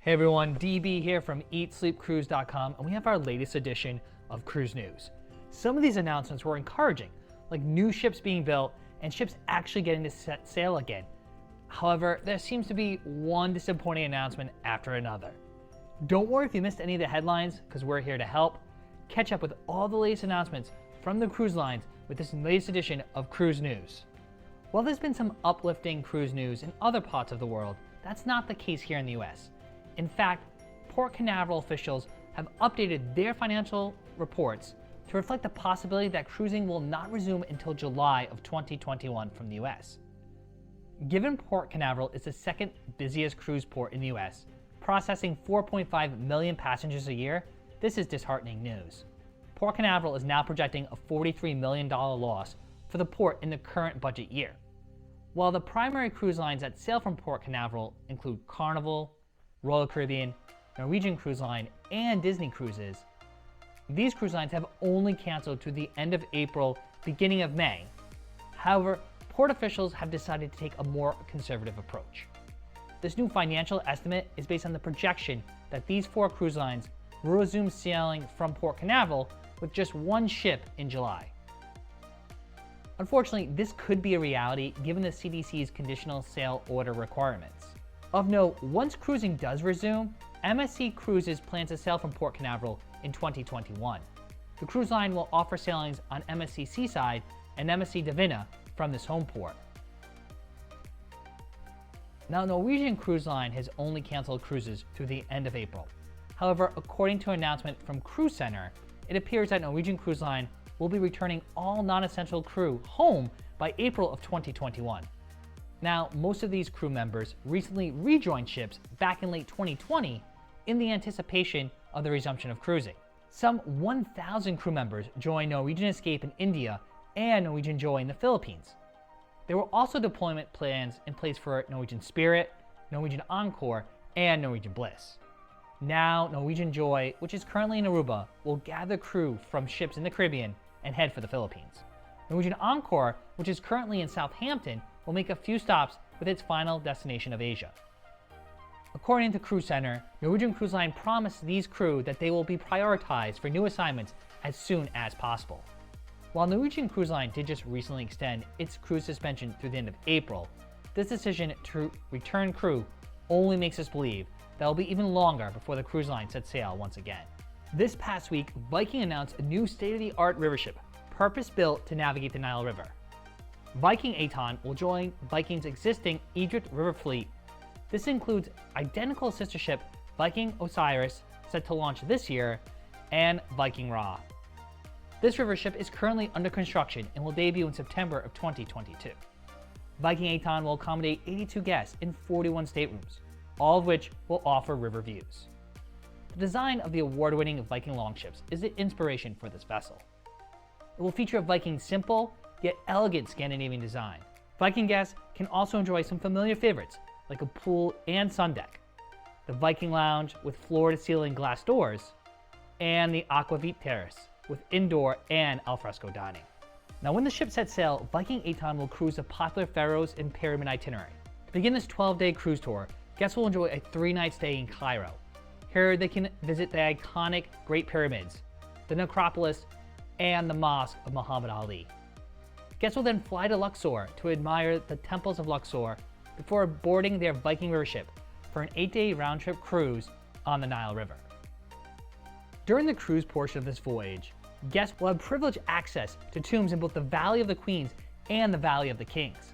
Hey everyone, DB here from EatSleepCruise.com, and we have our latest edition of Cruise News. Some of these announcements were encouraging, like new ships being built and ships actually getting to set sail again. However, there seems to be one disappointing announcement after another. Don't worry if you missed any of the headlines, because we're here to help. Catch up with all the latest announcements from the cruise lines with this latest edition of Cruise News. While there's been some uplifting cruise news in other parts of the world, that's not the case here in the US. In fact, Port Canaveral officials have updated their financial reports to reflect the possibility that cruising will not resume until July of 2021 from the US. Given Port Canaveral is the second busiest cruise port in the US, processing 4.5 million passengers a year, this is disheartening news. Port Canaveral is now projecting a $43 million loss for the port in the current budget year. While the primary cruise lines that sail from Port Canaveral include Carnival, Royal Caribbean, Norwegian Cruise Line, and Disney Cruises, these cruise lines have only canceled to the end of April, beginning of May. However, port officials have decided to take a more conservative approach. This new financial estimate is based on the projection that these four cruise lines will resume sailing from Port Canaveral with just one ship in July. Unfortunately, this could be a reality given the CDC's conditional sail order requirements. Of note, once cruising does resume, MSC Cruises plans to sail from Port Canaveral in 2021. The cruise line will offer sailings on MSC Seaside and MSC Divina from this home port. Now, Norwegian Cruise Line has only canceled cruises through the end of April. However, according to an announcement from Cruise Center, it appears that Norwegian Cruise Line will be returning all non-essential crew home by April of 2021. Now, most of these crew members recently rejoined ships back in late 2020 in the anticipation of the resumption of cruising. Some 1,000 crew members joined Norwegian Escape in India and Norwegian Joy in the Philippines. There were also deployment plans in place for Norwegian Spirit, Norwegian Encore, and Norwegian Bliss. Now, Norwegian Joy, which is currently in Aruba, will gather crew from ships in the Caribbean and head for the Philippines. Norwegian Encore, which is currently in Southampton, will make a few stops with its final destination of Asia. According to Cruise Center, Norwegian Cruise Line promised these crew that they will be prioritized for new assignments as soon as possible. While Norwegian Cruise Line did just recently extend its cruise suspension through the end of April, this decision to return crew only makes us believe that it will be even longer before the cruise line sets sail once again. This past week, Viking announced a new state-of-the-art river ship, purpose-built to navigate the Nile River. Viking Aton will join Viking's existing Egypt River fleet. This includes identical sister ship Viking Osiris, set to launch this year, and Viking Ra. This river ship is currently under construction and will debut in September of 2022. Viking Aton will accommodate 82 guests in 41 staterooms, all of which will offer river views. The design of the award-winning Viking longships is the inspiration for this vessel. It will feature a Viking's simple, yet elegant Scandinavian design. Viking guests can also enjoy some familiar favorites, like a pool and sun deck, the Viking Lounge with floor-to-ceiling glass doors, and the Aquavit Terrace with indoor and alfresco dining. Now, when the ship sets sail, Viking Aton will cruise the popular Pharos and Pyramid itinerary. To begin this 12-day cruise tour, guests will enjoy a 3-night stay in Cairo. Here, they can visit the iconic Great Pyramids, the necropolis, and the Mosque of Muhammad Ali. Guests will then fly to Luxor to admire the temples of Luxor before boarding their Viking river ship for an 8-day round-trip cruise on the Nile River. During the cruise portion of this voyage, guests will have privileged access to tombs in both the Valley of the Queens and the Valley of the Kings.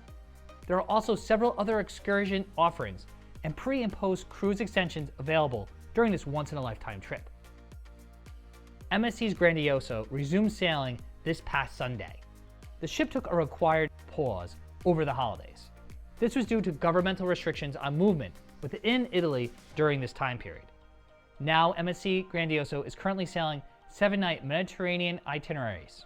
There are also several other excursion offerings and pre- and post-cruise extensions available during this once-in-a-lifetime trip. MSC's Grandioso resumed sailing this past Sunday. The ship took a required pause over the holidays. This was due to governmental restrictions on movement within Italy during this time period. Now, MSC Grandioso is currently sailing 7-night Mediterranean itineraries.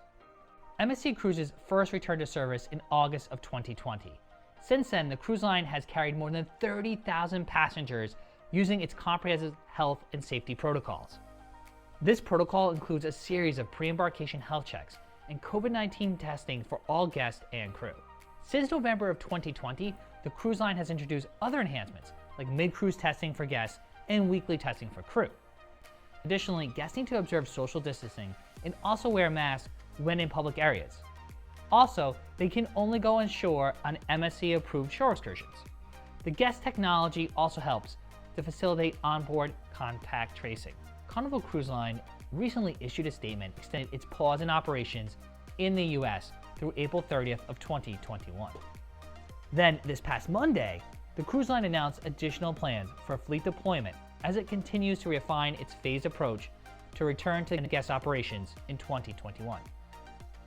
MSC Cruises first returned to service in August of 2020. Since then, the cruise line has carried more than 30,000 passengers using its comprehensive health and safety protocols. This protocol includes a series of pre-embarkation health checks and COVID-19 testing for all guests and crew. Since November of 2020, the cruise line has introduced other enhancements like mid-cruise testing for guests and weekly testing for crew. Additionally, guests need to observe social distancing and also wear masks when in public areas. Also, they can only go on shore on MSC-approved shore excursions. The guest technology also helps to facilitate onboard contact tracing. Carnival Cruise Line recently issued a statement extending its pause in operations in the US through April 30th of 2021. Then, this past Monday, the cruise line announced additional plans for fleet deployment as it continues to refine its phased approach to return to guest operations in 2021.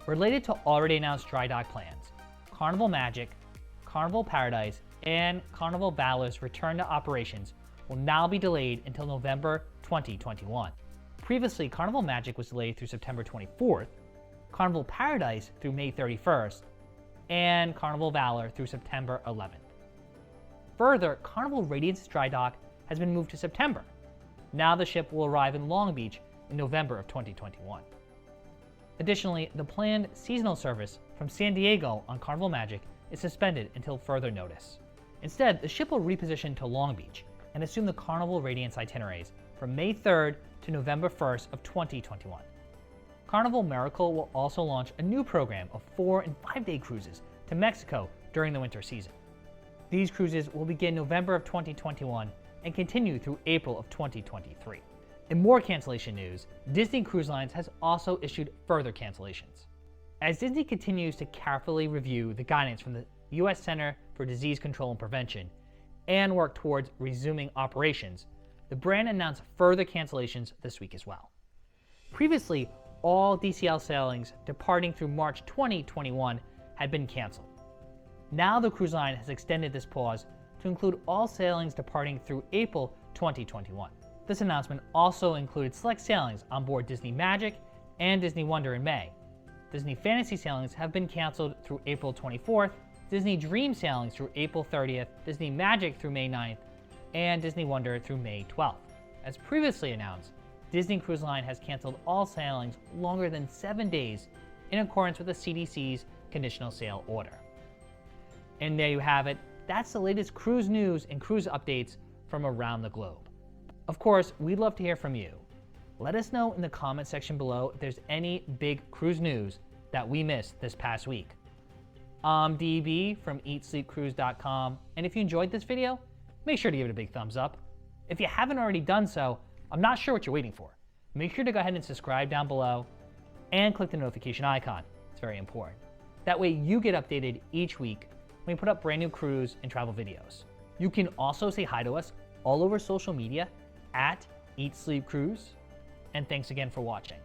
Related to already announced dry dock plans, Carnival Magic, Carnival Paradise, and Carnival Valor's return to operations will now be delayed until November 2021. Previously, Carnival Magic was delayed through September 24th, Carnival Paradise through May 31st, and Carnival Valor through September 11th. Further, Carnival Radiance dry dock has been moved to September. Now the ship will arrive in Long Beach in November of 2021. Additionally, the planned seasonal service from San Diego on Carnival Magic is suspended until further notice. Instead, the ship will reposition to Long Beach and assume the Carnival Radiance itineraries from May 3rd to November 1st of 2021. Carnival Miracle will also launch a new program of 4- and 5-day cruises to Mexico during the winter season. These cruises will begin November of 2021 and continue through April of 2023. In more cancellation news, Disney Cruise Lines has also issued further cancellations. As Disney continues to carefully review the guidance from the U.S. Center for Disease Control and Prevention and work towards resuming operations, the brand announced further cancellations this week as well. Previously, all DCL sailings departing through March 2021 had been canceled. Now the cruise line has extended this pause to include all sailings departing through April 2021. This announcement also included select sailings on board Disney Magic and Disney Wonder in May. Disney Fantasy sailings have been canceled through April 24th, Disney Dream sailings through April 30th, Disney Magic through May 9th, and Disney Wonder through May 12th. As previously announced, Disney Cruise Line has canceled all sailings longer than 7 days in accordance with the CDC's conditional sail order. And there you have it. That's the latest cruise news and cruise updates from around the globe. Of course, we'd love to hear from you. Let us know in the comment section below if there's any big cruise news that we missed this past week. I'm DB from EatSleepCruise.com, and if you enjoyed this video, make sure to give it a big thumbs up. If you haven't already done so, I'm not sure what you're waiting for. Make sure to go ahead and subscribe down below and click the notification icon. It's very important. That way you get updated each week when we put up brand new cruise and travel videos. You can also say hi to us all over social media at Eat Sleep Cruise, and thanks again for watching.